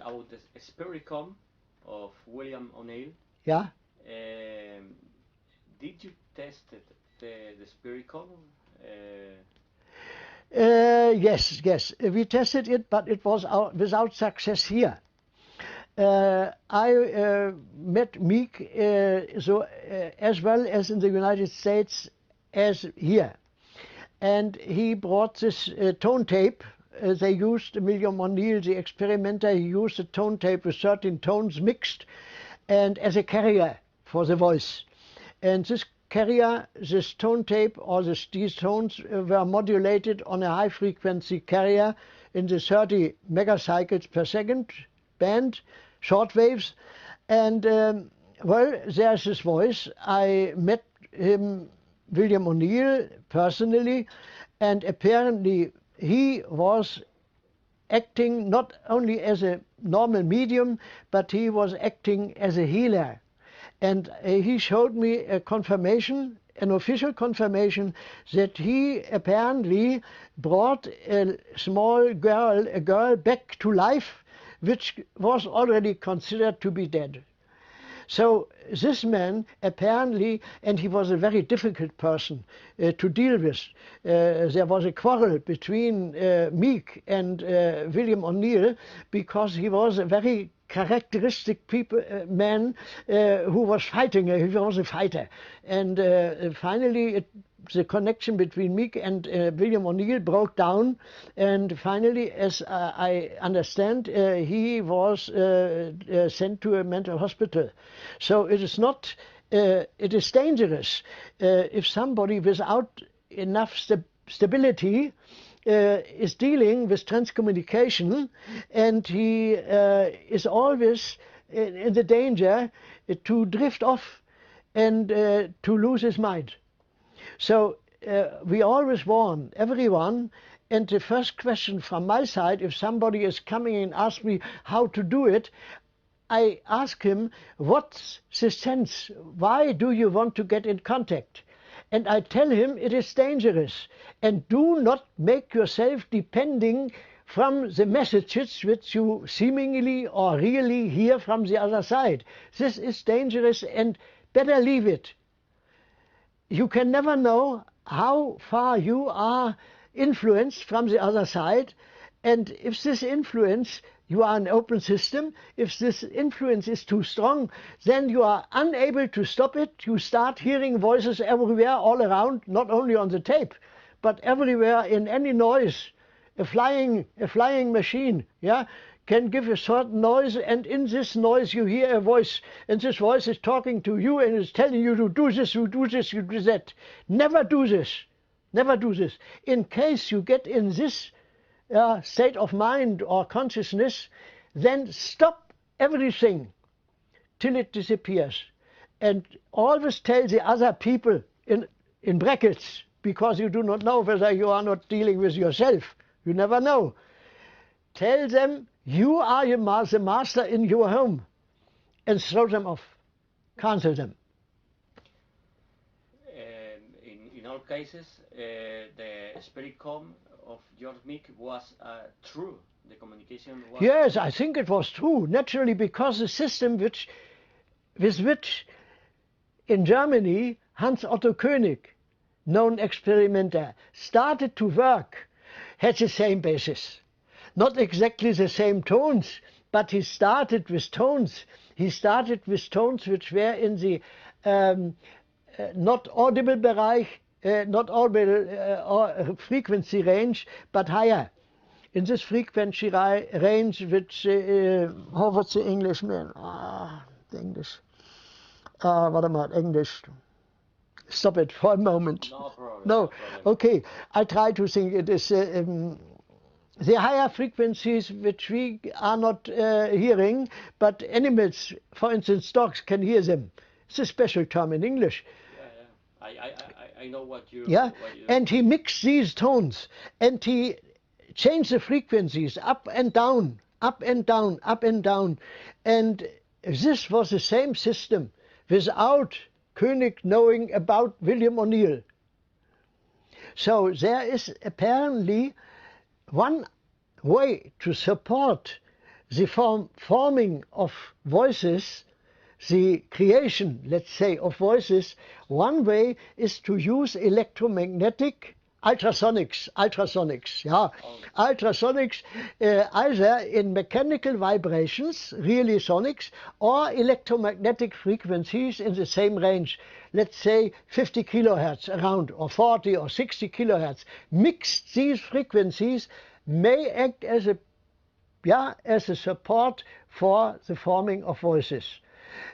about the Spiricom of William O'Neill. Yeah. Did you test the Spiricom? Yes, we tested it, but it was without success here. I met Meek as well as in the United States as here. And he brought this tone tape. They used William O'Neill, the experimenter, he used a tone tape with 13 tones mixed and as a carrier for the voice. And this carrier, this tone tape, or these tones were modulated on a high frequency carrier in the 30 megacycles per second band, short waves. And well, there's his voice. I met him, William O'Neill, personally, and apparently he was acting not only as a normal medium, but he was acting as a healer. And he showed me a confirmation, an official confirmation, that he apparently brought a small girl, a girl back to life, which was already considered to be dead. So this man apparently, and he was a very difficult person to deal with. There was a quarrel between Meek and William O'Neill because he was a very characteristic man who was fighting. He was a fighter. And finally the connection between Meek and William O'Neill broke down, and finally, as I understand, he was sent to a mental hospital. So it is not, it is dangerous if somebody without enough stability is dealing with transcommunication, and he is always in the danger to drift off and to lose his mind. So we always warn everyone, and the first question from my side, if somebody is coming and asks me how to do it, I ask him, what's the sense? Why do you want to get in contact? And I tell him it is dangerous, and do not make yourself depending from the messages which you seemingly or really hear from the other side. This is dangerous and better leave it. You can never know how far you are influenced from the other side, and if this influence, you are an open system, if this influence is too strong, then you are unable to stop it. You start hearing voices everywhere, all around, not only on the tape, but everywhere in any noise. A flying machine, yeah, can give a certain noise, and in this noise you hear a voice, and this voice is talking to you and is telling you to do this, you do this, you do that. Never do this. Never do this. In case you get in this state of mind or consciousness, then stop everything till it disappears. And always tell the other people in brackets, because you do not know whether you are not dealing with yourself. You never know. Tell them you are the master in your home, and throw them off. Cancel them. In all cases, the Spiricom of George Meek was true. The communication was... Yes, I think it was true, naturally, because the system with which in Germany Hans Otto König, known experimenter, started to work, had the same basis. Not exactly the same tones, but he started with tones. He started with tones which were in the not audible Bereich, not audible frequency range, but higher. In this frequency range, which, what's the English, man? The English. Warte mal, English. Stop it for a moment. No problem. No, okay. I try to think it is the higher frequencies which we are not hearing, but animals, for instance dogs, can hear them. It's a special term in English. Yeah. I know what you... Yeah, what you... and he mixed these tones, and he changed the frequencies up and down, up and down, up and down. And this was the same system without König knowing about William O'Neill. So there is apparently one way to support the forming of voices, the creation, let's say, of voices, one way is to use electromagnetic ultrasonics, yeah. Ultrasonics, either in mechanical vibrations, really sonics, or electromagnetic frequencies in the same range. Let's say 50 kilohertz around, or 40 or 60 kilohertz. Mixed these frequencies may act as a support for the forming of voices.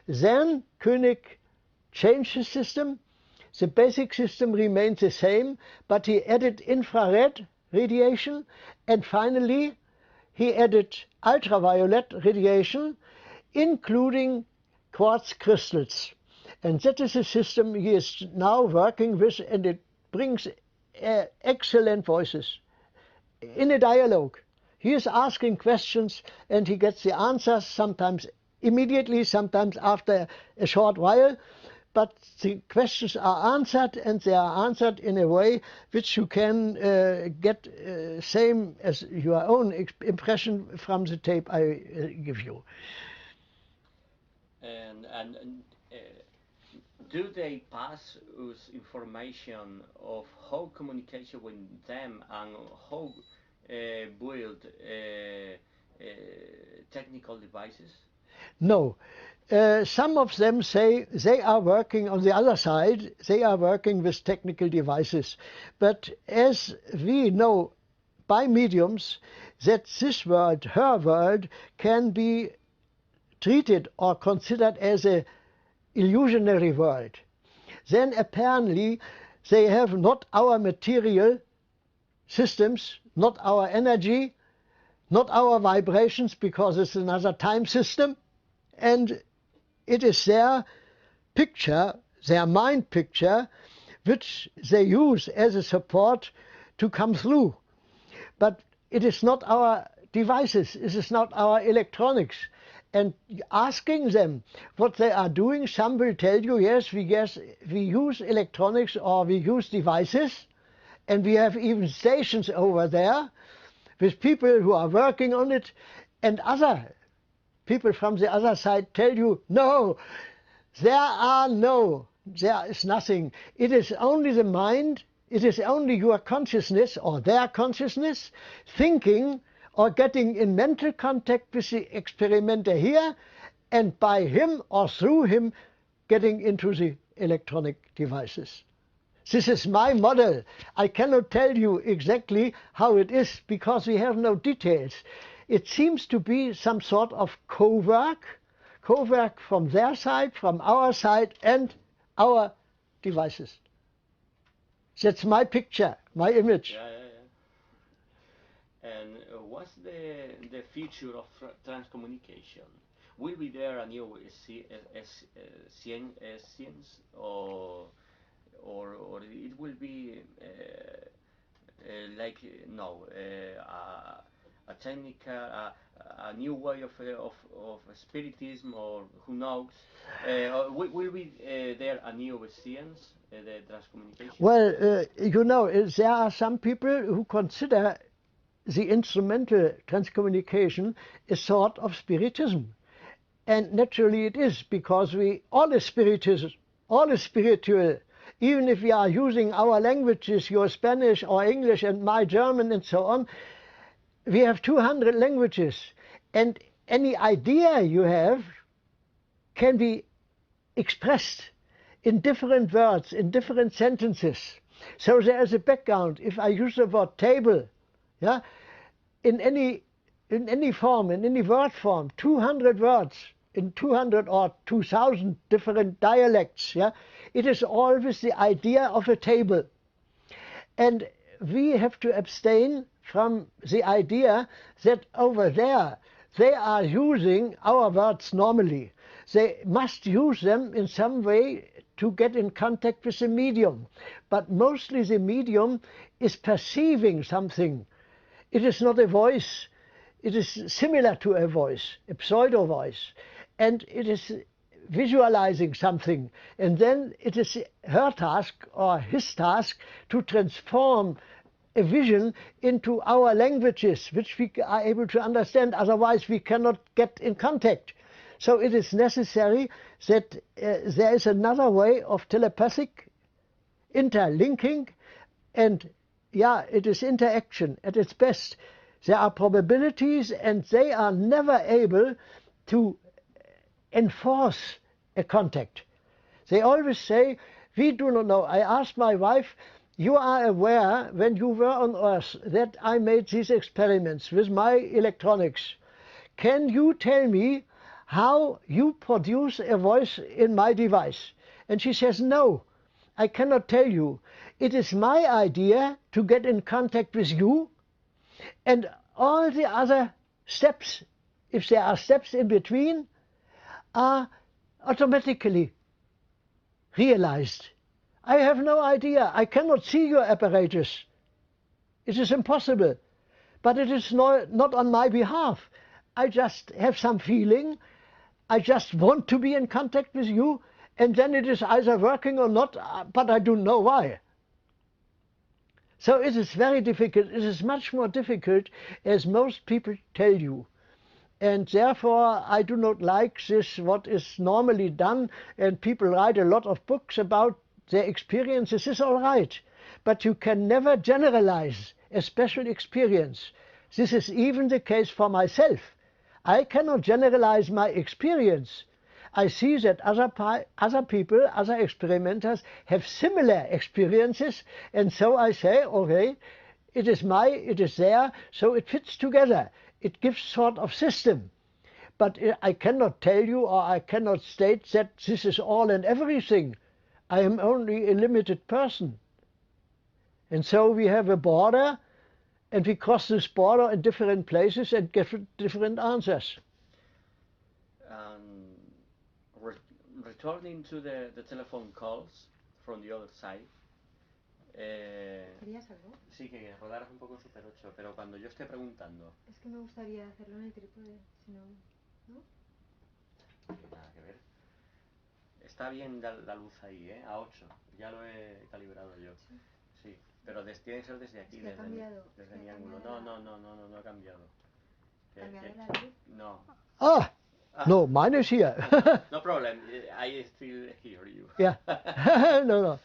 Then König changed the system. The basic system remained the same, but he added infrared radiation, and finally he added ultraviolet radiation, including quartz crystals. And that is a system he is now working with, and it brings excellent voices in a dialogue. He is asking questions and he gets the answers, sometimes immediately, sometimes after a short while. But the questions are answered, and they are answered in a way which you can get same as your own impression from the tape I give you. And do they pass us information of how communication with them and how build technical devices? No. Some of them say they are working on the other side, they are working with technical devices. But as we know by mediums that this world, her world, can be treated or considered as an illusionary world, then apparently they have not our material systems, not our energy, not our vibrations, because it's another time system, and it is their picture, their mind picture, which they use as a support to come through. But it is not our devices, it is not our electronics. And asking them what they are doing, some will tell you, yes, we use electronics or we use devices, and we have even stations over there with people who are working on it, and other people from the other side tell you, no, there is nothing. It is only the mind, it is only your consciousness or their consciousness thinking or getting in mental contact with the experimenter here, and by him or through him getting into the electronic devices. This is my model. I cannot tell you exactly how it is because we have no details. It seems to be some sort of co-work from their side, from our side, and our devices. That's my picture, my image. Yeah. And what's the future of transcommunication? Will be there a new science, or it will be like no a technical, a new way of spiritism, or who knows? Will be there a new science, the transcommunication? Well, there are some people who consider the instrumental transcommunication a sort of spiritism. And naturally it is, because all is spiritism, all is spiritual. Even if we are using our languages, your Spanish or English and my German and so on, we have 200 languages. And any idea you have can be expressed in different words, in different sentences. So there is a background. If I use the word table, yeah, in any form, in any word form, 200 words, in 200 or 2000 different dialects, yeah, it is always the idea of a table. And we have to abstain from the idea that over there they are using our words normally. They must use them in some way to get in contact with the medium. But mostly the medium is perceiving something. It is not a voice. It is similar to a voice, a pseudo voice. And it is visualizing something. And then it is her task or his task to transform a vision into our languages, which we are able to understand, otherwise we cannot get in contact. So it is necessary that there is another way of telepathic interlinking, and yeah, it is interaction at its best. There are probabilities, and they are never able to enforce a contact. They always say, we do not know. I asked my wife, you are aware when you were on Earth that I made these experiments with my electronics. Can you tell me how you produce a voice in my device? And she says, no, I cannot tell you. It is my idea to get in contact with you, and all the other steps, if there are steps in between, are automatically realized. I have no idea. I cannot see your apparatus. It is impossible. But it is not on my behalf. I just have some feeling. I just want to be in contact with you, and then it is either working or not, but I don't know why. So it is very difficult. It is much more difficult, as most people tell you. And therefore, I do not like this, what is normally done, and people write a lot of books about their experiences. This is all right, but you can never generalize a special experience. This is even the case for myself. I cannot generalize my experience. I see that other people, other experimenters have similar experiences, and so I say, okay, it is there, so it fits together. It gives sort of system. But I cannot tell you, or I cannot state that this is all and everything. I am only a limited person. And so we have a border, and we cross this border in different places and get different answers. Returning to the telephone calls from the other side. ¿Querías algo? Sí, que rodaras un poco Super 8, pero cuando yo esté preguntando. Es que me gustaría hacerlo en el trípode, si no, ¿no? Nada que ver. Está bien la luz ahí, a 8. Ya lo he calibrado yo. Sí, pero tiene que ser desde aquí, es que desde mi ángulo. No ha cambiado. ¿Cambiado la luz? No. No, mine is here. No problem. I still hear you. Yeah. No.